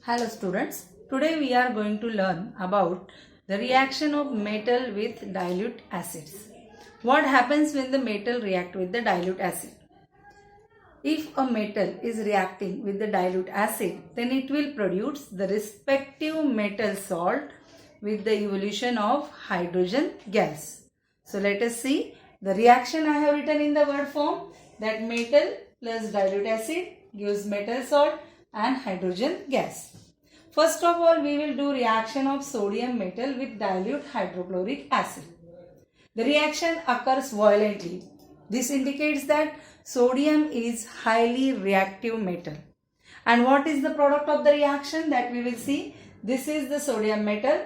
Hello students, today we are going to learn about the reaction of metal with dilute acids. What happens when the metal react with the dilute acid? If a metal is reacting with the dilute acid, then it will produce the respective metal salt with the evolution of hydrogen gas. So let us see the reaction I have written in the word form, that metal plus dilute acid gives metal salt and hydrogen gas. First of all, we will do reaction of sodium metal with dilute hydrochloric acid. The reaction occurs violently. This indicates that sodium is highly reactive metal. And what is the product of the reaction that we will see? This is the sodium metal,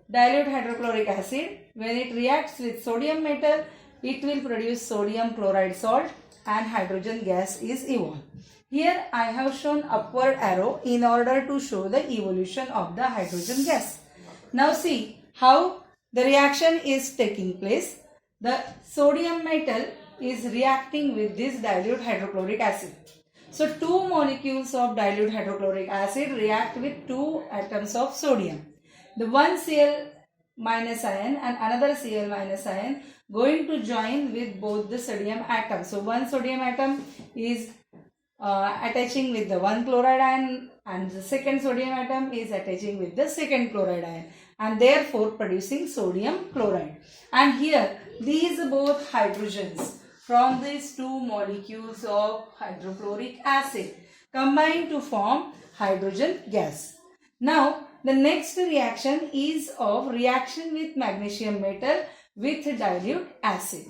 dilute hydrochloric acid. When it reacts with sodium metal, it will produce sodium chloride salt and hydrogen gas is evolved. Here I have shown upward arrow in order to show the evolution of the hydrogen gas. Now see how the reaction is taking place. The sodium metal is reacting with this dilute hydrochloric acid. So two molecules of dilute hydrochloric acid react with two atoms of sodium. The one Cl minus ion and another Cl minus ion going to join with both the sodium atoms. So one sodium atom is attaching with the one chloride ion and the second sodium atom is attaching with the second chloride ion and therefore producing sodium chloride. And here these both hydrogens from these two molecules of hydrochloric acid combine to form hydrogen gas. Now the next reaction is of reaction with magnesium metal with dilute acid.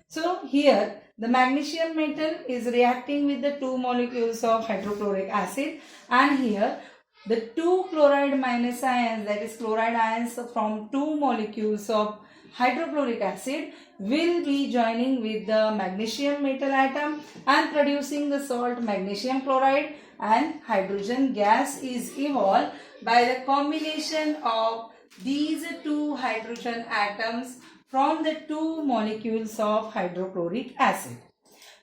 So here the magnesium metal is reacting with the two molecules of hydrochloric acid, and here the two chloride minus ions, that is chloride ions from two molecules of hydrochloric acid, will be joining with the magnesium metal atom and producing the salt magnesium chloride, and hydrogen gas is evolved by the combination of these two hydrogen atoms from the two molecules of hydrochloric acid.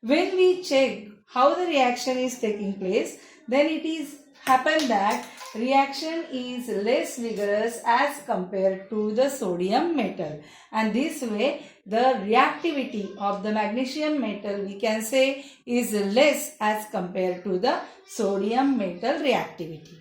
When we check how the reaction is taking place, then it is happened that reaction is less vigorous as compared to the sodium metal, and this way the reactivity of the magnesium metal we can say is less as compared to the sodium metal reactivity.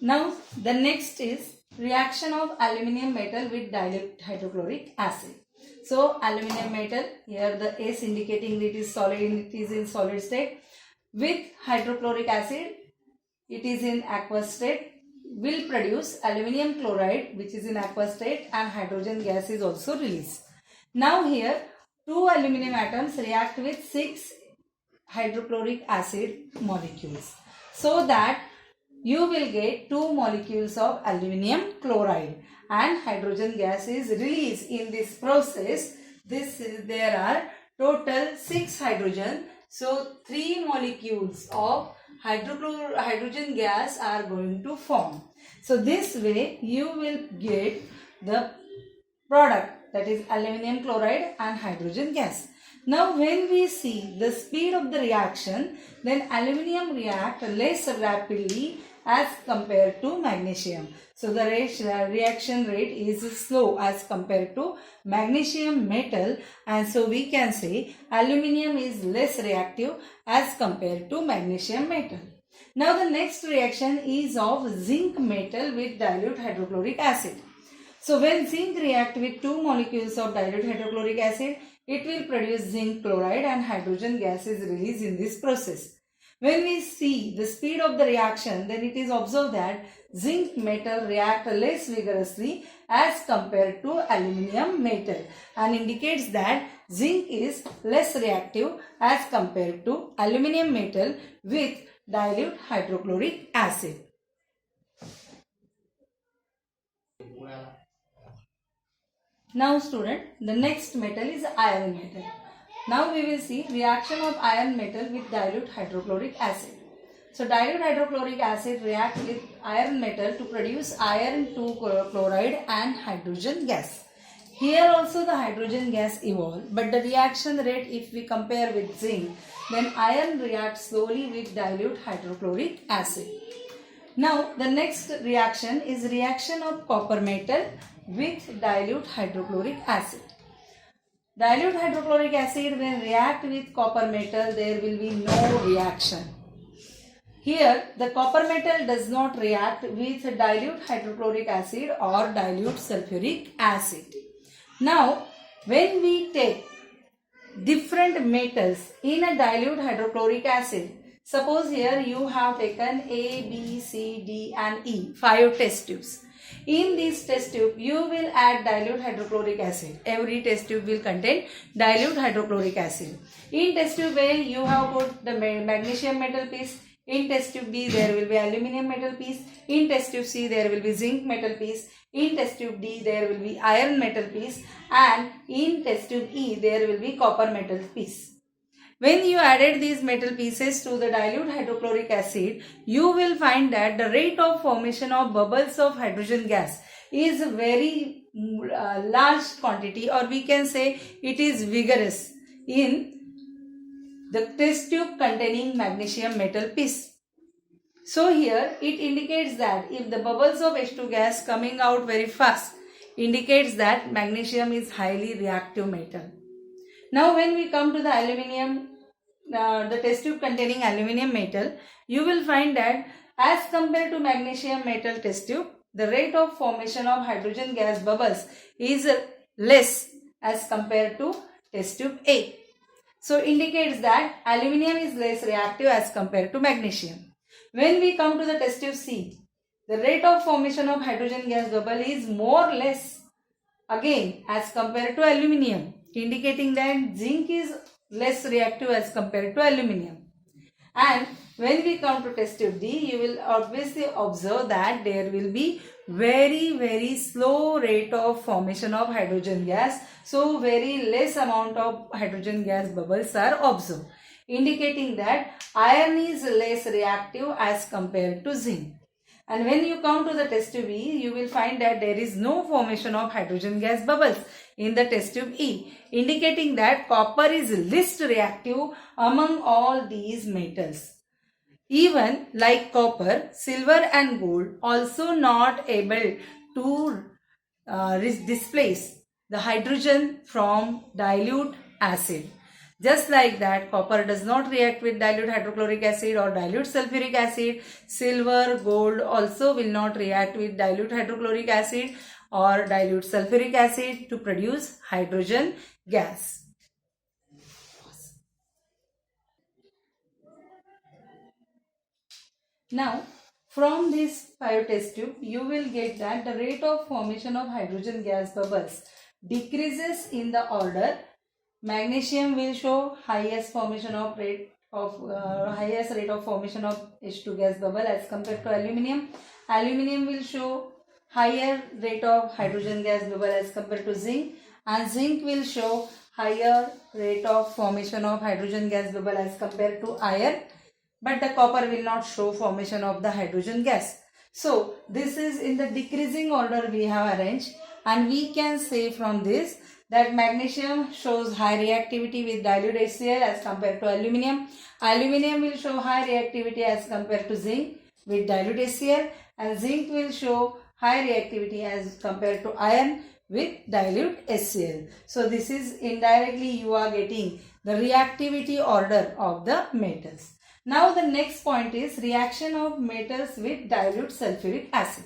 Now the next is reaction of aluminium metal with dilute hydrochloric acid. So aluminium metal, here the S indicating it is solid, it is in solid state, with hydrochloric acid, it is in aqueous state, will produce aluminium chloride which is in aqueous state, and hydrogen gas is also released. Now here two aluminium atoms react with 6 hydrochloric acid molecules, so that you will get two molecules of aluminium chloride and hydrogen gas is released in this process. There are total 6 hydrogen, so 3 molecules of hydrogen gas are going to form. So this way you will get the product, that is aluminium chloride and hydrogen gas. Now when we see the speed of the reaction, then aluminium react less rapidly as compared to magnesium. So the reaction rate is slow as compared to magnesium metal, and so we can say aluminium is less reactive as compared to magnesium metal. Now the next reaction is of zinc metal with dilute hydrochloric acid. So when zinc react with two molecules of dilute hydrochloric acid, it will produce zinc chloride and hydrogen gas is released in this process. When we see the speed of the reaction, then it is observed that zinc metal react less vigorously as compared to aluminium metal, and indicates that zinc is less reactive as compared to aluminium metal with dilute hydrochloric acid. Now student, the next metal is iron metal. Now we will see reaction of iron metal with dilute hydrochloric acid. So dilute hydrochloric acid react with iron metal to produce iron 2 chloride and hydrogen gas. Here also the hydrogen gas evolve, but the reaction rate, if we compare with zinc, then iron reacts slowly with dilute hydrochloric acid. Now the next reaction is reaction of copper metal with dilute hydrochloric acid. Dilute hydrochloric acid when react with copper metal, there will be no reaction. Here the copper metal does not react with dilute hydrochloric acid or dilute sulfuric acid. Now when we take different metals in a dilute hydrochloric acid, suppose here you have taken A, B, C, D and E, 5 test tubes. In this test tube, you will add dilute hydrochloric acid. Every test tube will contain dilute hydrochloric acid. In test tube A, you have put the magnesium metal piece. In test tube B, there will be aluminum metal piece. In test tube C, there will be zinc metal piece. In test tube D, there will be iron metal piece. And in test tube E, there will be copper metal piece. When you added these metal pieces to the dilute hydrochloric acid, you will find that the rate of formation of bubbles of hydrogen gas is very large quantity, or we can say it is vigorous in the test tube containing magnesium metal piece. So here it indicates that if the bubbles of H2 gas coming out very fast indicates that magnesium is highly reactive metal. Now when we come to the aluminium, the test tube containing aluminium metal, you will find that as compared to magnesium metal test tube, the rate of formation of hydrogen gas bubbles is less as compared to test tube A. So indicates that aluminium is less reactive as compared to magnesium. When we come to the test tube C, the rate of formation of hydrogen gas bubble is more or less again as compared to aluminium, indicating that zinc is less reactive as compared to aluminium. And when we come to test tube D, you will obviously observe that there will be very slow rate of formation of hydrogen gas. So very less amount of hydrogen gas bubbles are observed, indicating that iron is less reactive as compared to zinc. And when you come to the test tube E, you will find that there is no formation of hydrogen gas bubbles in the test tube E, indicating that copper is least reactive among all these metals. Even like copper, silver and gold also not able to displace the hydrogen from dilute acid. Just like that, copper does not react with dilute hydrochloric acid or dilute sulfuric acid. Silver, gold also will not react with dilute hydrochloric acid or dilute sulfuric acid to produce hydrogen gas. Now, from this 5 test tube, you will get that the rate of formation of hydrogen gas bubbles decreases in the order. Magnesium will show highest rate of formation of H2 gas bubble as compared to aluminium. Aluminium will show higher rate of hydrogen gas bubble as compared to zinc, and zinc will show higher rate of formation of hydrogen gas bubble as compared to iron, but the copper will not show formation of the hydrogen gas. So this is in the decreasing order we have arranged, and we can say from this that magnesium shows high reactivity with dilute HCl as compared to aluminium. Aluminium will show high reactivity as compared to zinc with dilute HCl, and zinc will show high reactivity as compared to iron with dilute HCl. So this is indirectly you are getting the reactivity order of the metals. Now the next point is reaction of metals with dilute sulfuric acid.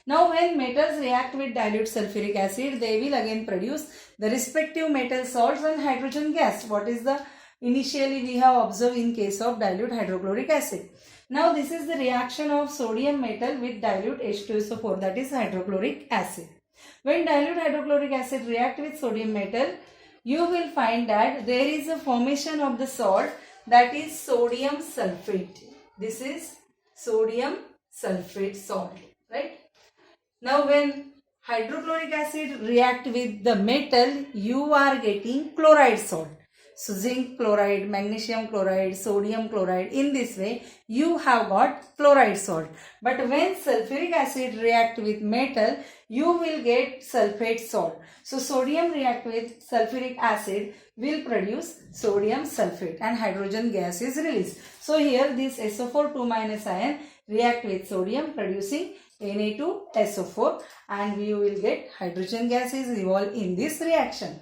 Now when metals react with dilute sulfuric acid, they will again produce the respective metal salts and hydrogen gas. What is the initially we have observed in case of dilute hydrochloric acid. Now this is the reaction of sodium metal with dilute H2SO4, that is hydrochloric acid. When dilute hydrochloric acid react with sodium metal, you will find that there is a formation of the salt, that is sodium sulfate. This is sodium sulfate salt, right? Now when hydrochloric acid react with the metal, you are getting chloride salt. So zinc chloride, magnesium chloride, sodium chloride. In this way, you have got chloride salt. But when sulfuric acid react with metal, you will get sulfate salt. So sodium react with sulfuric acid will produce sodium sulfate and hydrogen gas is released. So here this SO4 2- ion react with sodium producing Na2SO4 and we will get hydrogen gases evolved in this reaction.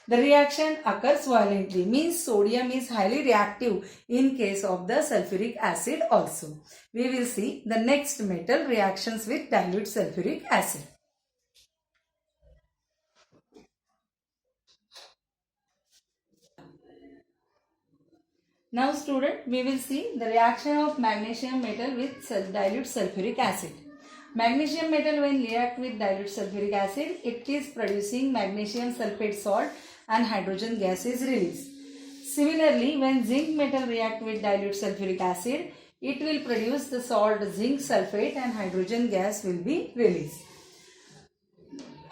The reaction occurs violently, means sodium is highly reactive in case of the sulfuric acid also. We will see the next metal reactions with dilute sulfuric acid. Now student, we will see the reaction of magnesium metal with dilute sulfuric acid. Magnesium metal when react with dilute sulfuric acid, it is producing magnesium sulfate salt and hydrogen gas is released. Similarly, when zinc metal react with dilute sulfuric acid, it will produce the salt zinc sulfate and hydrogen gas will be released.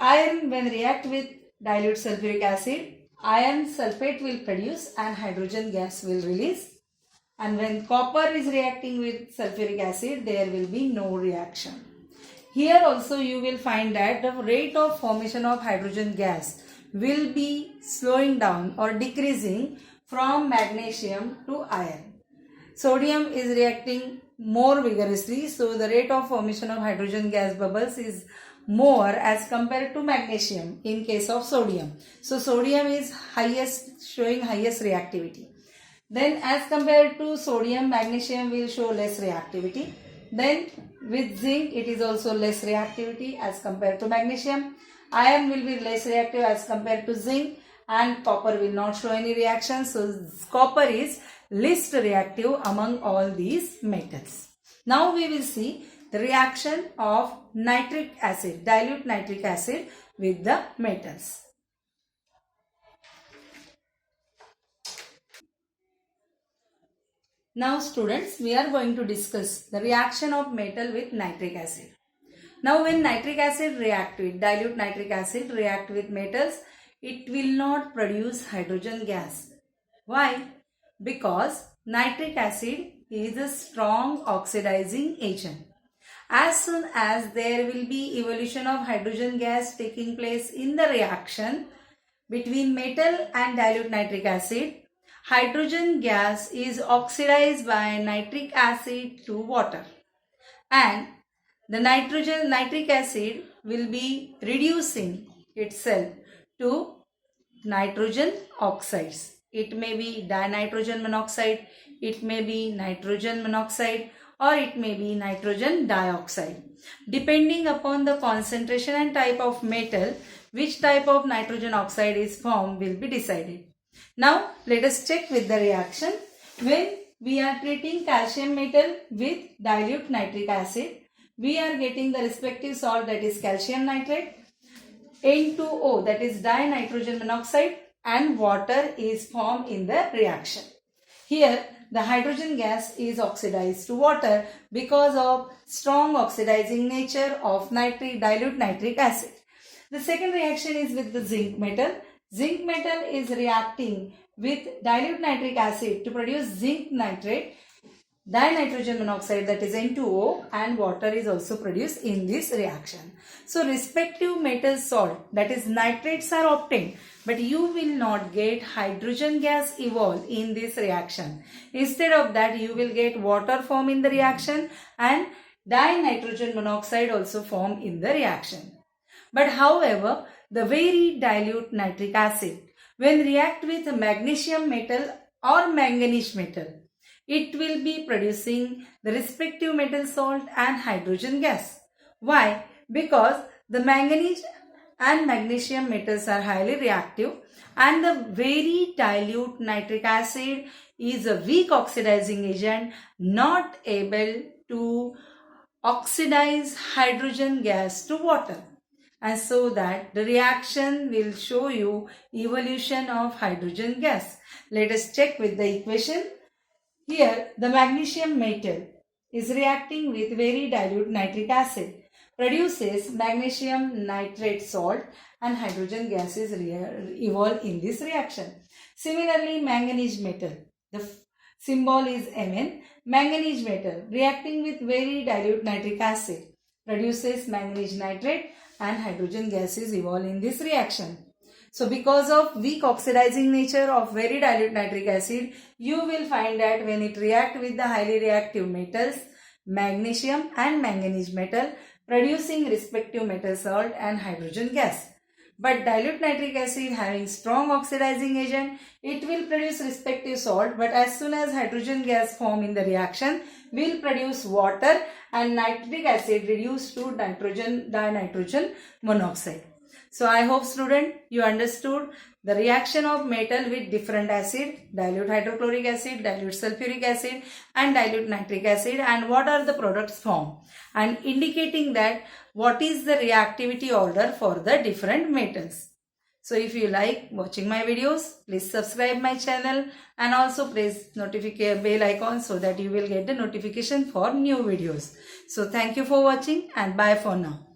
Iron when react with dilute sulfuric acid, iron sulfate will produce and hydrogen gas will release. And when copper is reacting with sulfuric acid, there will be no reaction. Here also you will find that the rate of formation of hydrogen gas will be slowing down or decreasing from magnesium to iron. Sodium is reacting more vigorously, so the rate of formation of hydrogen gas bubbles is more as compared to magnesium in case of sodium. So sodium is showing highest reactivity. Then as compared to sodium, magnesium will show less reactivity. Then with zinc it is also less reactivity as compared to magnesium. Iron will be less reactive as compared to zinc and copper will not show any reaction. So copper is least reactive among all these metals. Now we will see the reaction of nitric acid, dilute nitric acid with the metals. Now students, we are going to discuss the reaction of metal with nitric acid. Now when nitric acid react with dilute nitric acid react with metals, it will not produce hydrogen gas. Why? Because nitric acid is a strong oxidizing agent. As soon as there will be evolution of hydrogen gas taking place in the reaction between metal and dilute nitric acid, hydrogen gas is oxidized by nitric acid to water and the nitric acid will be reducing itself to nitrogen oxides. It may be dinitrogen monoxide, it may be nitrogen monoxide or it may be nitrogen dioxide. Depending upon the concentration and type of metal, which type of nitrogen oxide is formed will be decided. Now let us check with the reaction. When we are treating calcium metal with dilute nitric acid, we are getting the respective salt that is calcium nitrate, N2O that is dinitrogen monoxide and water is formed in the reaction. Here the hydrogen gas is oxidized to water because of strong oxidizing nature of dilute nitric acid. The second reaction is with the zinc metal. Zinc metal is reacting with dilute nitric acid to produce zinc nitrate, dinitrogen monoxide that is N2O and water is also produced in this reaction. So respective metal salt that is nitrates are obtained, but you will not get hydrogen gas evolved in this reaction. Instead of that you will get water form in the reaction and dinitrogen monoxide also form in the reaction. But however, the very dilute nitric acid when react with magnesium metal or manganese metal, it will be producing the respective metal salt and hydrogen gas. Why? Because the manganese and magnesium metals are highly reactive and the very dilute nitric acid is a weak oxidizing agent not able to oxidize hydrogen gas to water. And so that the reaction will show you evolution of hydrogen gas. Let us check with the equation. Here the magnesium metal is reacting with very dilute nitric acid, produces magnesium nitrate salt and hydrogen gases evolve in this reaction. Similarly, manganese metal, the symbol is Mn. Manganese metal reacting with very dilute nitric acid produces manganese nitrate and hydrogen gases evolve in this reaction. So because of weak oxidizing nature of very dilute nitric acid, you will find that when it reacts with the highly reactive metals, magnesium and manganese metal, producing respective metal salt and hydrogen gas. But dilute nitric acid having strong oxidizing agent, it will produce respective salt, but as soon as hydrogen gas form in the reaction, will produce water and nitric acid reduced to dinitrogen monoxide. So I hope student you understood the reaction of metal with different acid, dilute hydrochloric acid, dilute sulfuric acid and dilute nitric acid, and what are the products formed, and indicating that what is the reactivity order for the different metals. So if you like watching my videos, please subscribe my channel and also press notification bell icon so that you will get the notification for new videos. So thank you for watching and bye for now.